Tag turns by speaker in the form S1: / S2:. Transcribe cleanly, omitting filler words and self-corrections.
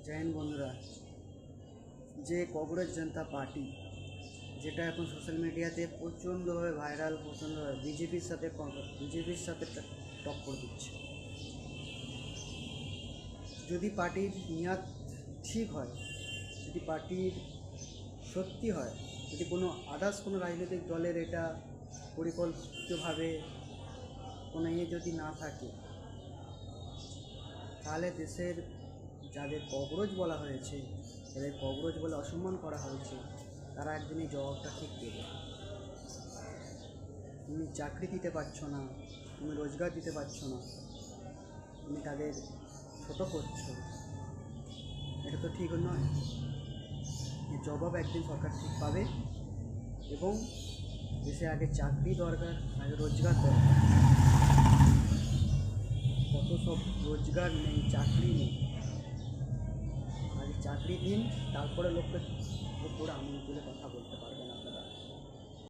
S1: জয় হিন্দ বন্ধুরা। যে কংগ্রেস জনতা পার্টি, যেটা এখন সোশ্যাল মিডিয়াতে প্রচণ্ডভাবে ভাইরাল, প্রচণ্ডভাবে বিজেপির সাথে টক্কর দিচ্ছে। যদি পার্টির মেয়াদ ঠিক হয়, যদি পার্টির সত্যি হয়, যদি কোনো আদার্স কোনো রাজনৈতিক দলের এটা পরিকল্পিতভাবে কোনো যদি না থাকে, তাহলে দেশের যাদের কবরজ বলা হয়েছে, যাদের কবরজ বলে অসম্মান করা হয়েছে, তারা একদিনই জবাবটা ঠিক দেবে। তুমি চাকরি দিতে পারছো না, তুমি রোজগার দিতে পারছো না, তুমি তাদের ছোটো করছো, এটা তো ঠিক নয়। এই জবাব একদিন সরকার ঠিক পাবে। এবং দেশে আগে চাকরি দরকার, আগে রোজগার দরকার। কত সব রোজগার নেই, চাকরি নেই। আগে চাকরি দিন, তারপরে লোকের উপরে আঙুল তুলে কথা বলতে পারবে।